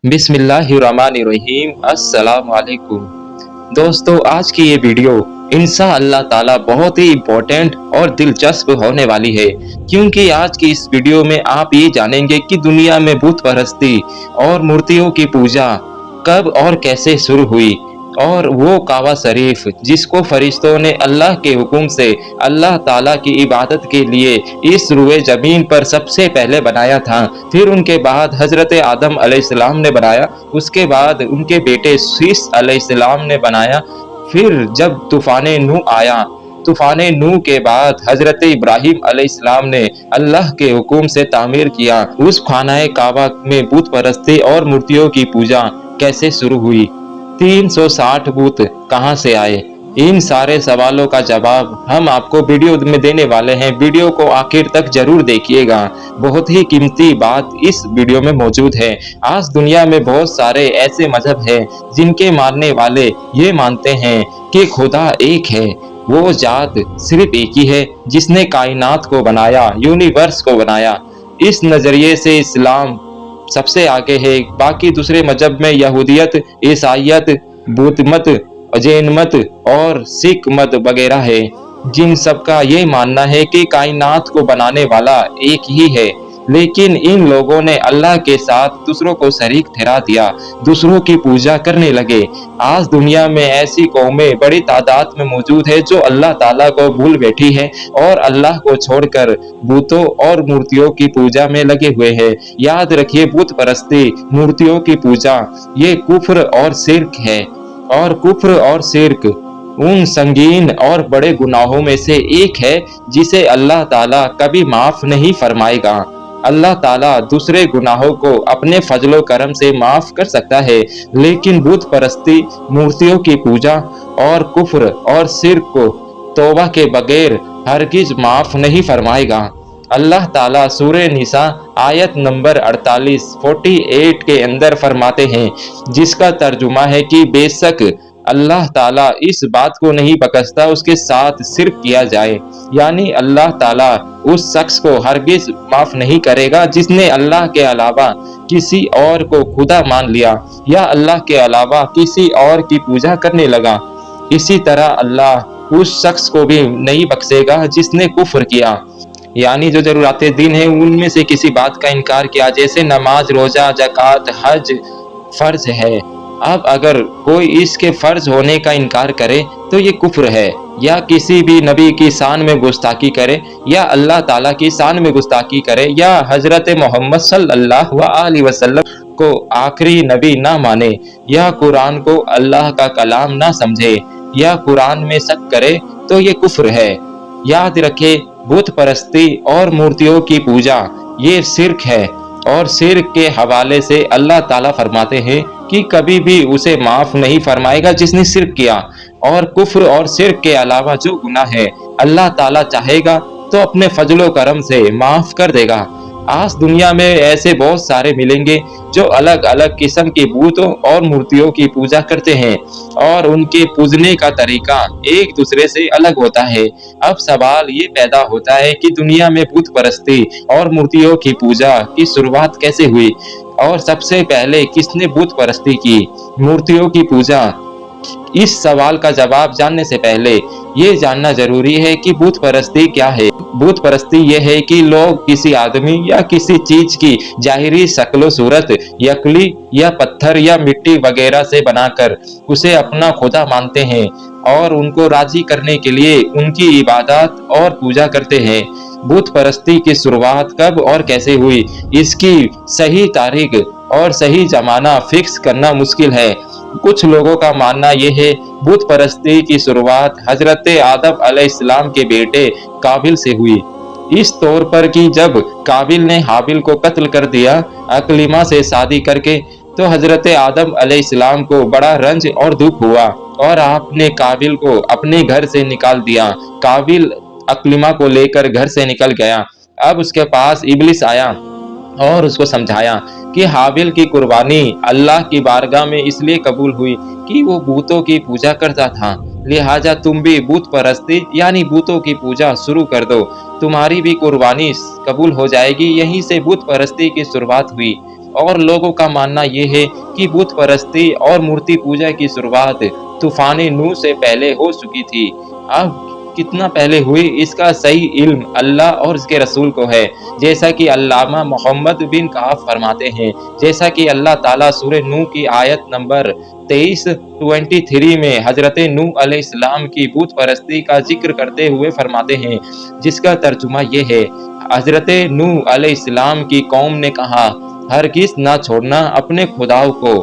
बिस्मिल्लाहिर्रहमानिर्रहीम अस्सलाम वालेकुम। दोस्तों, आज की ये वीडियो इंशाअल्लाह ताला बहुत ही इम्पोर्टेंट और दिलचस्प होने वाली है, क्योंकि आज की इस वीडियो में आप ये जानेंगे कि दुनिया में बुत परस्ती और मूर्तियों की पूजा कब और कैसे शुरू हुई, और वो काबा शरीफ जिसको फरिश्तों ने अल्लाह के हुक्म से अल्लाह ताला की इबादत के लिए इस रुए ज़मीन पर सबसे पहले बनाया था। फिर उनके बाद हज़रत आदम अलैहिस्सलाम ने बनाया, उसके बाद उनके बेटे शीश अलैहिस्सलाम ने बनाया। फिर जब तूफ़ान नूह आया, तूफ़ान नूह के बाद हज़रत इब्राहीम अलैहिस्सलाम ने अल्लाह के हुक्म से तामीर किया। उस खानाए काबा में बुत परस्ती और मूर्तियों की पूजा कैसे शुरू हुई, 360 बुत कहाँ से आए, इन सारे सवालों का जवाब हम आपको वीडियो में देने वाले हैं। वीडियो को आखिर तक जरूर देखिएगा, बहुत ही कीमती बात इस वीडियो में मौजूद है। आज दुनिया में बहुत सारे ऐसे मजहब हैं जिनके मानने वाले ये मानते हैं कि खुदा एक है, वो जात सिर्फ एक ही है जिसने कायनात को बनाया, यूनिवर्स को बनाया। इस नजरिए से इस्लाम सबसे आगे है। बाकी दूसरे मजहब में यहूदियत, ईसाइयत, बौद्ध मत, जैन मत और सिख मत वगैरह है, जिन सबका ये मानना है कि कायनात को बनाने वाला एक ही है। लेकिन इन लोगों ने अल्लाह के साथ दूसरों को शरीक ठहरा दिया, दूसरों की पूजा करने लगे। आज दुनिया में ऐसी कौमें बड़ी तादाद में मौजूद है जो अल्लाह ताला को भूल बैठी है और अल्लाह को छोड़कर बुतों और मूर्तियों की पूजा में लगे हुए हैं। याद रखिए, बुत परस्ती, मूर्तियों की पूजा ये कुफ्र और शिर्क है, और कुफ्र और शिर्क उन संगीन और बड़े गुनाहों में से एक है जिसे अल्लाह ताला कभी माफ नहीं फरमाएगा। अल्लाह ताला दूसरे गुनाहों को अपने फजलो करम से माफ कर सकता है, लेकिन बुत परस्ती, मूर्तियों की पूजा और कुफ्र और शिर्क को तौबा के बगैर हरगिज माफ नहीं फरमाएगा। अल्लाह ताला सूरे निसा आयत नंबर 48 के अंदर फरमाते हैं, जिसका तर्जुमा है कि बेशक अल्लाह ताला इस बात को नहीं बख्शता उसके साथ सिर्फ किया जाए, यानी अल्लाह ताला उस शख्स को हरगिज माफ नहीं करेगा जिसने अल्लाह के अलावा किसी और को खुदा मान लिया या अल्लाह के अलावा किसी और की पूजा करने लगा। इसी तरह अल्लाह उस शख्स को भी नहीं बख्शेगा जिसने कुफ्र किया, यानी जो जरूराते दिन है उनमें से किसी बात का इनकार किया, जैसे नमाज, रोजा, ज़कात, हज फर्ज है। अब अगर कोई इसके फर्ज होने का इनकार करे तो ये कुफ्र है, या किसी भी नबी की शान में गुस्ताखी करे, या अल्लाह ताला की शान में गुस्ताखी करे, या हजरत मोहम्मद सल्लल्लाहु अलैहि वसल्लम को आखिरी नबी ना माने, या कुरान को अल्लाह का कलाम ना समझे, या कुरान में शक करे, तो ये कुफ्र है। याद रखे, बुत परस्ती और मूर्तियों की पूजा ये शिर्क है, और शिर्क के हवाले से अल्लाह ताला फरमाते हैं कि कभी भी उसे माफ नहीं फरमाएगा जिसने शिर्क किया। और कुफ्र और शिर्क के अलावा जो गुनाह है अल्लाह ताला चाहेगा तो अपने फजलो करम से माफ कर देगा। आज दुनिया में ऐसे बहुत सारे मिलेंगे जो अलग अलग किस्म की बूतों और मूर्तियों की पूजा करते हैं, और उनके पूजने का तरीका एक दूसरे से अलग होता है। अब सवाल ये पैदा होता है कि दुनिया में बुत परस्ती और मूर्तियों की पूजा की शुरुआत कैसे हुई, और सबसे पहले किसने बुत परस्ती की, मूर्तियों की पूजा। इस सवाल का जवाब जानने से पहले ये जानना जरूरी है कि बुत परस्ती क्या है। बुत परस्ती ये है कि लोग किसी आदमी या किसी चीज की जाहिरी शक्ल सूरत यकली या पत्थर या मिट्टी वगैरह से बनाकर उसे अपना खुदा मानते हैं, और उनको राजी करने के लिए उनकी इबादत और पूजा करते हैं। बुत परस्ती की शुरुआत कब और कैसे हुई, इसकी सही तारीख और सही जमाना फिक्स करना मुश्किल है। कुछ लोगों का मानना यह है बुत परस्ती की शुरुआत हजरत आदम अलैहिस्सलाम के बेटे काबिल से हुई, इस तौर पर कि जब काबिल ने हाबिल को कत्ल कर दिया अकलीमा से शादी करके, तो हजरत आदम अलैहिस्सलाम को बड़ा रंज और दुख हुआ और आपने काबिल को अपने घर से निकाल दिया। काबिल अकलीमा को लेकर घर से निकल गया। अब उसके पास इब्लिस आया और उसको समझाया कि हाबिल की कुर्बानी अल्लाह की बारगाह में इसलिए कबूल हुई कि वो बूतों की पूजा करता था, लिहाजा तुम भी बुत परस्ती यानी बूतों की पूजा शुरू कर दो, तुम्हारी भी कुर्बानी कबूल हो जाएगी। यहीं से बुत परस्ती की शुरुआत हुई। और लोगों का मानना ये है कि बुत परस्ती और मूर्ति पूजा की शुरुआत तूफान नूह से पहले हो चुकी थी। अब कितना पहले हुई इसका सही इल्म अल्लाह और उसके रसूल को है, जैसा कि अल्लामा मोहम्मद बिन काफ फरमाते हैं। जैसा कि अल्लाह ताला सूरह नूह की आयत नंबर 23 में हजरत नूह अलैहिस्सलाम की बुत परस्ती का जिक्र करते हुए फरमाते हैं, जिसका तर्जुमा ये है, हजरत नूह अलैहिस्सलाम की कौम ने कहा, हरगिज़ ना छोड़ना अपने खुदाओं को,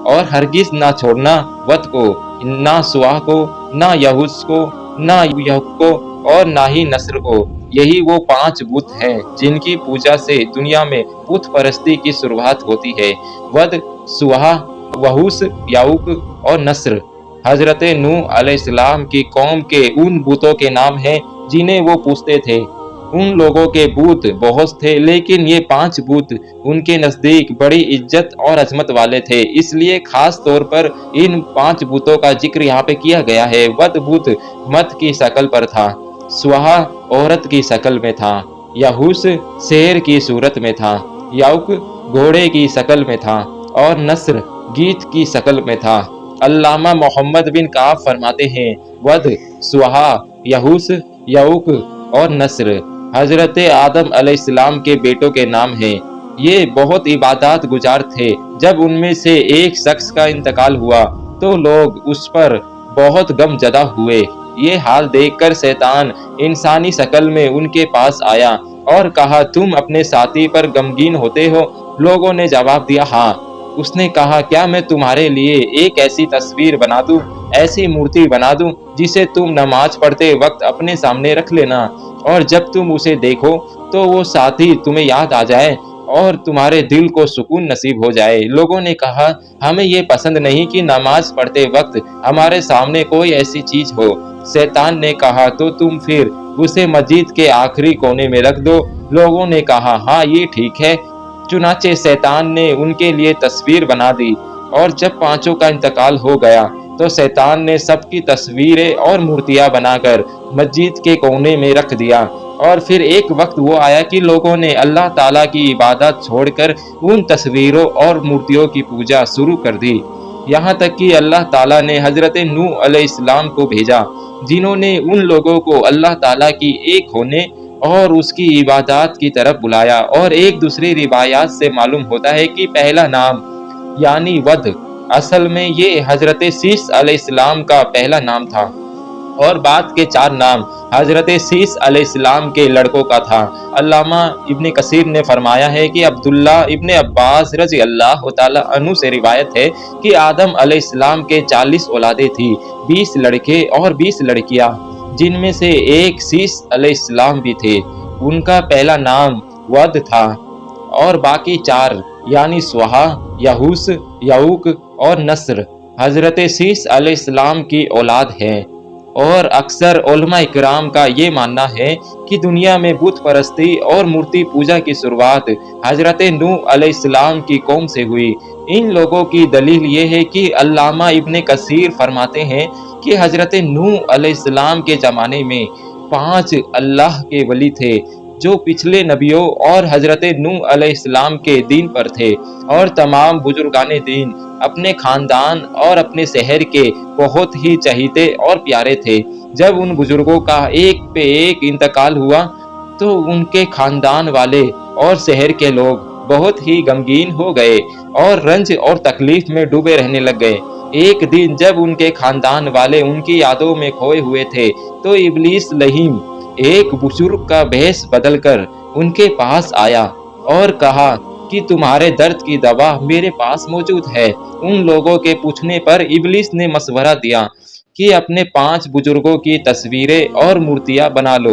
और हरगिज़ ना छोड़ना वत को, ना सुआ को, ना यहूस को, ना यहूक को, और ना ही नस्र को। यही वो 5 बुत हैं जिनकी पूजा से दुनिया में बुत परस्ती की शुरुआत होती है। वद, सुहा, वहूस, याऊक और नस्र हजरत नूह अलैहिस्सलाम की कौम के उन बुतों के नाम हैं जिन्हें वो पूजते थे। उन लोगों के बूत बहुत थे, लेकिन ये 5 बूत उनके नजदीक बड़ी इज्जत और अजमत वाले थे, इसलिए खास तौर पर इन 5 बूतों का जिक्र यहाँ पे किया गया है। वद बूत मत की शक्ल पर था, सुहा औरत की शक्ल में था, यहूस शेर की सूरत में था, याउक घोड़े की शक्ल में था, और नस्र गीत की शक्ल में था। अल्लामा मोहम्मद बिन काफ फरमाते हैं, वद, सुहा, यहूस, यऊक और नस्र हजरत आदम अलैहिस्सलाम के बेटों के नाम हैं। ये बहुत इबादत गुजार थे। जब उनमें से एक शख्स का इंतकाल हुआ तो लोग उस पर बहुत गमजदा हुए। ये हाल देखकर शैतान इंसानी शक्ल में उनके पास आया और कहा, तुम अपने साथी पर गमगीन होते हो? लोगों ने जवाब दिया, हाँ। उसने कहा, क्या मैं तुम्हारे लिए एक ऐसी तस्वीर बना दूं, ऐसी मूर्ति बना दूं जिसे तुम नमाज पढ़ते वक्त अपने सामने रख लेना, और जब तुम उसे देखो तो वो साथी तुम्हें याद आ जाए और तुम्हारे दिल को सुकून नसीब हो जाए। लोगों ने कहा, हमें ये पसंद नहीं कि नमाज पढ़ते वक्त हमारे सामने कोई ऐसी चीज हो। शैतान ने कहा, तो तुम फिर उसे मस्जिद के आखिरी कोने में रख दो। लोगों ने कहा, हाँ ये ठीक है। चुनाचे शैतान ने उनके लिए तस्वीर बना दी, और जब 5 का इंतकाल हो गया तो शैतान ने सबकी तस्वीरें और मूर्तियां बनाकर मस्जिद के कोने में रख दिया। और फिर एक वक्त वो आया कि लोगों ने अल्लाह ताला की इबादत छोड़कर उन तस्वीरों और मूर्तियों की पूजा शुरू कर दी। यहाँ तक कि अल्लाह ताला ने हजरत नूह अलैहिस्सलाम को भेजा, जिन्होंने उन लोगों को अल्लाह ताला की एक होने और उसकी इबादत की तरफ बुलाया। और एक दूसरी रिवायात से मालूम होता है कि पहला नाम यानी वद, असल में ये हजरत शीस अलैहिस्सलाम का पहला नाम था, और बाद के 4 नाम हजरत शीस अलैहिस्सलाम के लड़कों का था। अल्लामा इब्न कसीर ने फरमाया है कि अब्दुल्ला इब्न अब्बास रज़ी अल्लाह ताला अन्हु से रिवायत है कि आदम अलैहिस्सलाम के 40 औलादे थी, 20 लड़के और 20 लड़कियां, जिनमें से एक शीस अलैहिस्सलाम भी थे। उनका पहला नाम वद था, और बाकी 4 यानी सुहा, यहूस, यऊक और नस्र हजरत शीस अलैहिस्सलाम की औलाद हैं। और अक्सर उलमा इकराम का ये मानना है कि दुनिया में बुत परस्ती और मूर्ति पूजा की शुरुआत हजरत नूह अलैहिस्सलाम की कौम से हुई। इन लोगों की दलील ये है कि अल्लामा इब्न कसीर फरमाते हैं कि हजरत नूह अलैहिस्सलाम के ज़माने में 5 अल्लाह के वली थे, जो पिछले नबियों और हजरत नूह अलैहिस्सलाम के दीन पर थे, और तमाम बुजुर्गाने दीन अपने खानदान और अपने शहर के बहुत ही चहीते और प्यारे थे। जब उन बुजुर्गों का एक पे एक इंतकाल हुआ तो उनके खानदान वाले और शहर के लोग बहुत ही गमगीन हो गए और रंज और तकलीफ में डूबे रहने लग गए। एक दिन जब उनके खानदान वाले उनकी यादों में खोए हुए थे तो इब्लीस लहीम एक बुजुर्ग का भेष बदलकर उनके पास आया और कहा कि तुम्हारे दर्द की दवा मेरे पास मौजूद है। उन लोगों के पूछने पर इब्लीस ने मशवरा दिया कि अपने 5 बुजुर्गों की तस्वीरें और मूर्तियां बना लो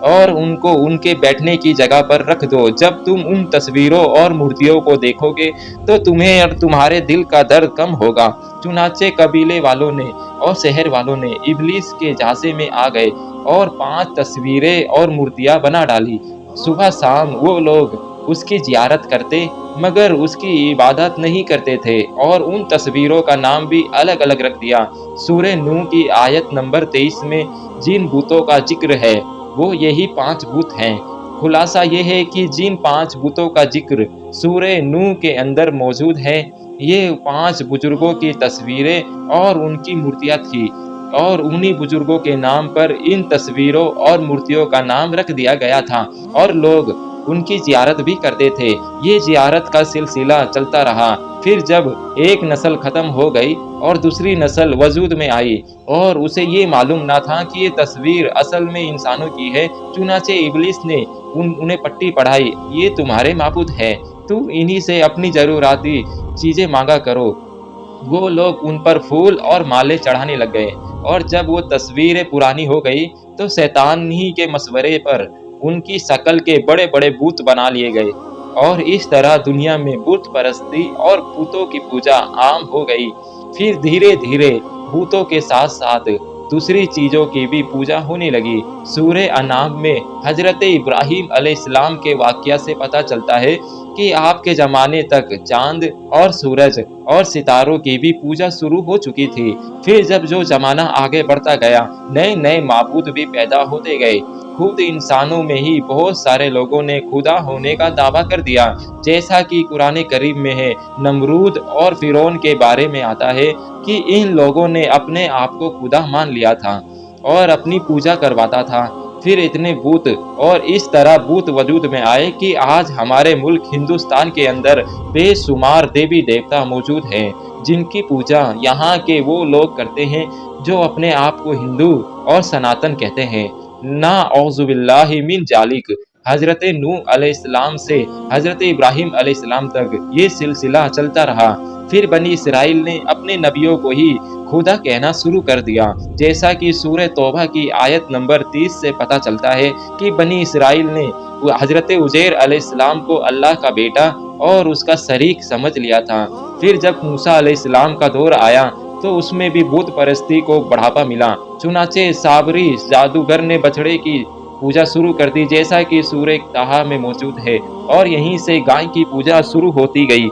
और उनको उनके बैठने की जगह पर रख दो। जब तुम उन तस्वीरों और मूर्तियों को देखोगे तो तुम्हें और तुम्हारे दिल का दर्द कम होगा। चुनाचे कबीले वालों ने और शहर वालों ने इब्लीस के झांसे में आ गए और 5 तस्वीरें और मूर्तियां बना डाली। सुबह शाम वो लोग उसकी जियारत करते मगर उसकी इबादत नहीं करते थे, और उन तस्वीरों का नाम भी अलग अलग रख दिया। सूरह नूह की आयत नंबर 23 में जिन बूतों का जिक्र है वो यही 5 बूत हैं। खुलासा ये है कि जिन 5 बुतों का जिक्र सूरह नूह के अंदर मौजूद है, ये 5 बुजुर्गों की तस्वीरें और उनकी मूर्तियां थी, और उन्हीं बुजुर्गों के नाम पर इन तस्वीरों और मूर्तियों का नाम रख दिया गया था, और लोग उनकी ज़ियारत भी करते थे। ये ज़ियारत का सिलसिला चलता रहा। फिर जब एक नस्ल ख़त्म हो गई और दूसरी नस्ल वजूद में आई, और उसे ये मालूम ना था कि ये तस्वीर असल में इंसानों की है, चुनाचे इब्लिस ने उन्हें पट्टी पढ़ाई, ये तुम्हारे माबूद है, तुम इन्हीं से अपनी ज़रूराती चीज़ें मांगा करो। वो लोग उन पर फूल और माले चढ़ाने लग गए, और जब वो तस्वीरें पुरानी हो गई तो शैतान ही के मशवरे पर उनकी शक्ल के बड़े बड़े बूत बना लिए गए, और इस तरह दुनिया में बुत परस्ती और भूतों की पूजा आम हो गई। फिर धीरे धीरे भूतों के साथ साथ दूसरी चीज़ों की भी पूजा होने लगी। सूरह अनाम में हजरत इब्राहीम अलैहिस्सलाम के वाक़या से पता चलता है कि आपके ज़माने तक चांद और सूरज और सितारों की भी पूजा शुरू हो चुकी थी। फिर जब जो ज़माना आगे बढ़ता गया, नए नए माबूद भी पैदा होते गए। खुद इंसानों में ही बहुत सारे लोगों ने खुदा होने का दावा कर दिया, जैसा कि कुरान करीम में है। नमरूद और फिरौन के बारे में आता है कि इन लोगों ने अपने आप को खुदा मान लिया था और अपनी पूजा करवाता था। फिर इतने बूत और इस तरह बूत वजूद में आए कि आज हमारे मुल्क हिंदुस्तान के अंदर बेशुमार देवी देवता मौजूद हैं, जिनकी पूजा यहाँ के वो लोग करते हैं जो अपने आप को हिंदू और सनातन कहते हैं। ना औज़ुबिल्लाहि मिन जालिक। हजरत नूह अलैहिस्सलाम से हजरत इब्राहीम अलैहिस्सलाम तक ये सिलसिला चलता रहा। फिर बनी इसराइल ने अपने नबियों को ही खुदा कहना शुरू कर दिया, जैसा कि सूरह तौबा की आयत नंबर 30 से पता चलता है कि बनी इसराइल ने हजरत उज़ैर अलैहिस्सलाम को अल्लाह का बेटा और उसका शरीक समझ लिया था। फिर जब मूसा अलैहिस्सलाम का दौर आया तो उसमें भी बुत परस्ती को बढ़ावा मिला। चुनाचे साबरी जादूगर ने बछड़े की पूजा शुरू कर दी, जैसा कि सूरह ताहा में मौजूद है, और यहीं से गाय की पूजा शुरू होती गई।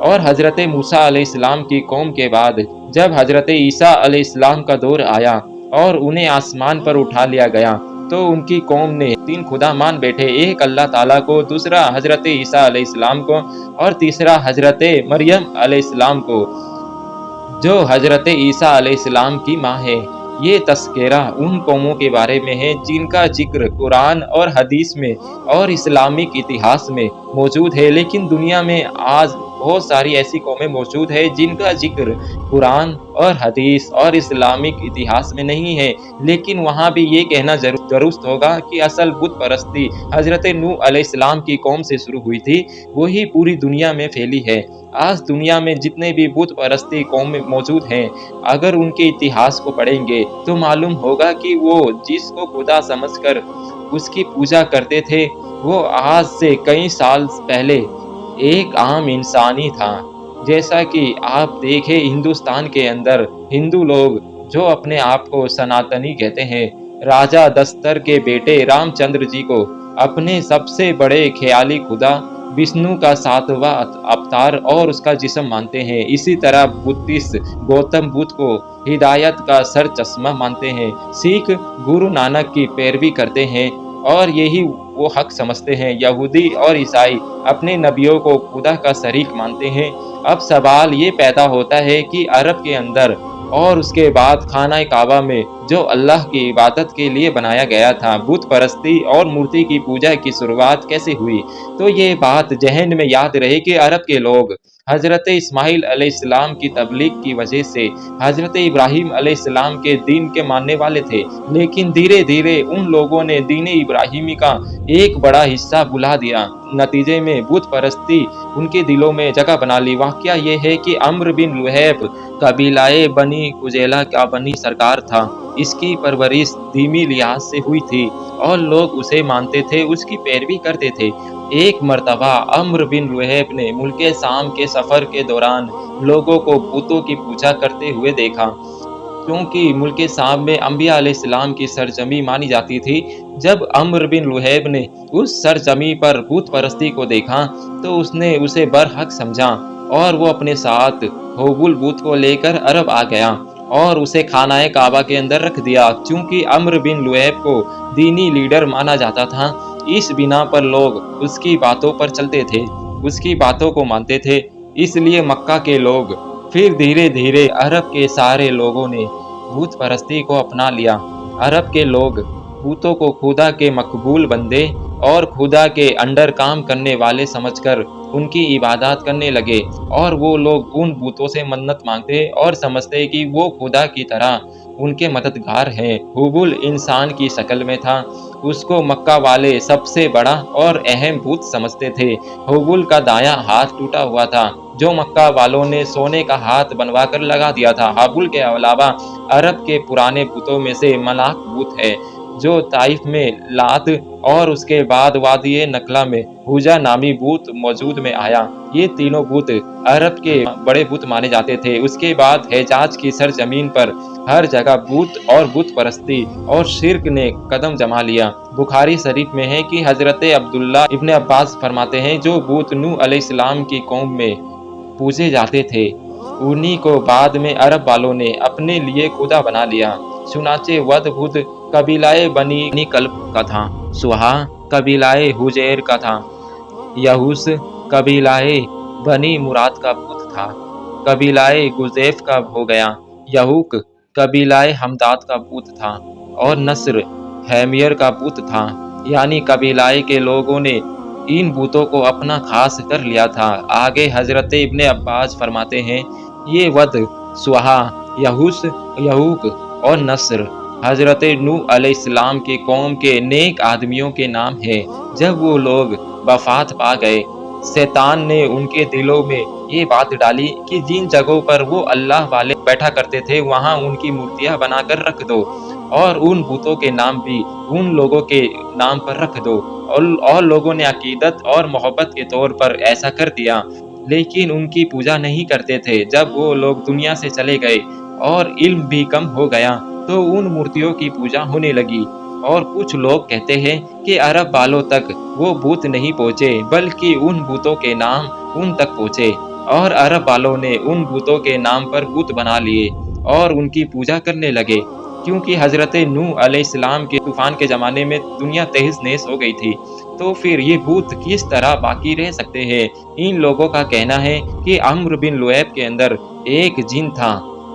और हजरत मूसा अलैहिस्सलाम की कौम के बाद जब हजरत ईसा अलैहिस्सलाम का दौर आया और उन्हें आसमान पर उठा लिया गया, तो उनकी कौम ने 3 खुदा मान बैठे, एक अल्लाह ताला को, दूसरा हजरत ईसा अलैहिस्सलाम को, और तीसरा हजरत मरियम अलैहिस्सलाम को, जो हजरत ईसा अलैहिस्सलाम की माँ है। ये तस्करा उन कौमों के बारे में है जिनका जिक्र कुरान और हदीस में और इस्लामिक इतिहास में मौजूद है, लेकिन दुनिया में आज बहुत सारी ऐसी कौमें मौजूद है जिनका जिक्र कुरान और हदीस और इस्लामिक इतिहास में नहीं है। लेकिन वहाँ भी ये कहना दुरुस्त होगा कि असल बुत परस्ती हजरत नूह अलैहिस्सलाम की कौम से शुरू हुई थी, वही पूरी दुनिया में फैली है। आज दुनिया में जितने भी बुत परस्ती कौमें मौजूद हैं, अगर उनके इतिहास को पढ़ेंगे तो मालूम होगा कि वो जिसको खुदा समझकर उसकी पूजा करते थे, वो आज से कई साल पहले एक आम इंसान ही था। जैसा कि आप देखें, हिंदुस्तान के अंदर हिंदू लोग जो अपने आप को सनातनी कहते हैं, राजा दस्तर के बेटे रामचंद्र जी को अपने सबसे बड़े ख्याली खुदा विष्णु का 7वां अवतार और उसका जिस्म मानते हैं। इसी तरह बुद्धिस्ट गौतम बुद्ध को हिदायत का सर चश्मा मानते हैं। सिख गुरु नानक की पैरवी करते हैं और यही वो हक समझते हैं। यहूदी और ईसाई अपने नबियों को खुदा का शरीक मानते हैं। अब सवाल ये पैदा होता है कि अरब के अंदर और उसके बाद खाना काबा में जो अल्लाह की इबादत के लिए बनाया गया था, बुत परस्ती और मूर्ति की पूजा की शुरुआत कैसे हुई? तो ये बात जहन में याद रहे कि अरब के लोग हजरत इस्माइल अलैहिस्सलाम की तबलीग की वजह से हजरत इब्राहीम अलैहिस्सलाम के दीन के मानने वाले थे, लेकिन धीरे धीरे उन लोगों ने दीन इब्राहिमी का एक बड़ा हिस्सा भुला दिया। नतीजे में बुत परस्ती उनके दिलों में जगह बना ली। वाकया ये है कि अम्र बिन लुहैब कबीलाए बनी कुजैला का बनी सरकार था। इसकी परवरिश धीमी लिहाज से हुई थी और लोग उसे मानते थे, उसकी पैरवी करते थे। एक मर्तबा अम्र बिन लुहैब ने मुल्के शाम के सफ़र के दौरान लोगों को बुतों की पूजा करते हुए देखा, क्योंकि मुल्के शाम में अंबिया अलैहिस्सलाम की सरजमी मानी जाती थी। जब अम्र बिन लुहैब ने उस सरजमी पर बुत परस्ती को देखा तो उसने उसे बरहक समझा और वो अपने साथ होबुल बुत को लेकर अरब आ गया और उसे खानाए काबा के अंदर रख दिया। चूंकि अम्र बिन लुऐब को दीनी लीडर माना जाता था, इस बिना पर लोग उसकी बातों पर चलते थे, उसकी बातों को मानते थे। इसलिए मक्का के लोग फिर धीरे धीरे अरब के सारे लोगों ने भूत परस्ती को अपना लिया। अरब के लोग भूतों को खुदा के मकबूल बंदे और खुदा के अंडर काम करने वाले समझकर उनकी इबादत करने लगे, और वो लोग उन भूतों से मन्नत मांगते और समझते कि वो खुदा की तरह उनके मददगार हैं। हुबुल इंसान की शक्ल में था। उसको मक्का वाले सबसे बड़ा और अहम भूत समझते थे। हुबुल का दायां हाथ टूटा हुआ था, जो मक्का वालों ने सोने का हाथ बनवा कर लगा दिया था। हुबुल के अलावा अरब के पुराने भूतों में से मलाक भूत है, जो ताइफ में लात और उसके बाद वादिये नकला में हुजा नामी भूत मौजूद में आया। ये तीनों भूत अरब के बड़े भूत माने जाते थे। उसके बाद हिजाज की सरजमीन पर हर जगह भूत और भूत परस्ती और शिर्क ने कदम जमा लिया। बुखारी शरीफ में है कि हजरत अब्दुल्ला इब्न अब्बास फरमाते हैं, जो भूत नूह अलैहिस्सलाम की कौम में पूजे जाते थे, उन्हीं को बाद में अरब वालों ने अपने लिए खुदा बना लिया। चुनाचे वद भूत कबीलाए बनी कल्ब का था, सुहा कबीलाए हुजैर का था, यहूस कबीलाए बनी मुराद का भूत था, कबीलाए गुजैफ का हो गया, यहूक कबीलाए हमदाद का भूत था, और नस्र हैमियर का भूत था। यानी कबीलाए के लोगों ने इन भूतों को अपना खास कर लिया था। आगे हजरत इब्ने अब्बास फरमाते हैं, ये वद, सुहा, यहूस, यहूक और नस्र हजरत नूह अलैहिस्सलाम के कौम के नेक आदमियों के नाम हैं। जब वो लोग वफात पा गए, शैतान ने उनके दिलों में ये बात डाली कि जिन जगहों पर वो अल्लाह वाले बैठा करते थे, वहाँ उनकी मूर्तियां बनाकर रख दो, और उन भूतों के नाम भी उन लोगों के नाम पर रख दो। और लोगों ने अकीदत और मोहब्बत के तौर पर ऐसा कर दिया, लेकिन उनकी पूजा नहीं करते थे। जब वो लोग दुनिया से चले गए और इल्म भी कम हो गया, तो उन मूर्तियों की पूजा होने लगी। और कुछ लोग कहते हैं कि अरब वालों तक वो भूत नहीं पहुँचे, बल्कि उन भूतों के नाम उन तक पहुँचे, और अरब वालों ने उन भूतों के नाम पर भूत बना लिए और उनकी पूजा करने लगे। क्योंकि हजरत नूह अलैहिस्सलाम के तूफान के ज़माने में दुनिया तहस-नहस हो गई थी, तो फिर ये भूत किस तरह बाकी रह सकते हैं? इन लोगों का कहना है कि अम्र बिन लुऐब के अंदर एक जिन था।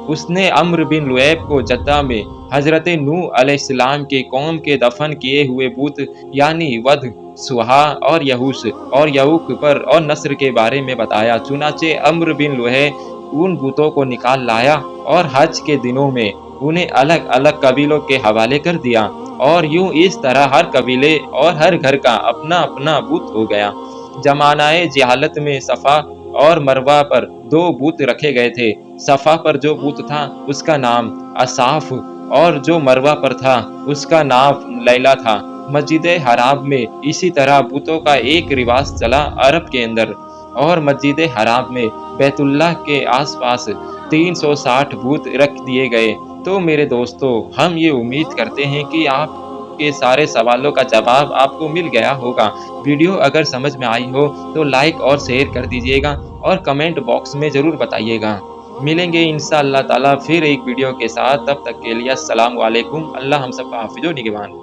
उसने अम्र बिन लुऐब को जद्दा में हजरत नूह अलैहिस्सलाम के कौम के दफन किए हुए भूत यानी वध, सुहा और यहूस और यऊक पर और नस्र के बारे में बताया। चुनाचे अम्र बिन लुहै उन भूतों को निकाल लाया और हज के दिनों में उन्हें अलग अलग कबीलों के हवाले कर दिया, और यूं इस तरह हर कबीले और हर घर का अपना अपना भूत हो गया। जमानाए जहालत में सफ़ा और मरवा पर दो भूत रखे गए थे। सफ़ा पर जो भूत था उसका नाम असाफ, और जो मरवा पर था उसका नाम लैला था। मस्जिद हराम में इसी तरह भूतों का एक रिवाज चला अरब के अंदर, और मस्जिद हराम में बैतुल्लाह के आसपास 360 भूत रख दिए गए। तो मेरे दोस्तों, हम ये उम्मीद करते हैं कि आपके सारे सवालों का जवाब आपको मिल गया होगा। वीडियो अगर समझ में आई हो तो लाइक और शेयर कर दीजिएगा, और कमेंट बॉक्स में ज़रूर बताइएगा। मिलेंगे इंशाअल्लाह ताला फिर एक वीडियो के साथ। तब तक के लिए अस्सलाम वालेकुम। अल्लाह हम सबका हाफिज़ व निगहबान।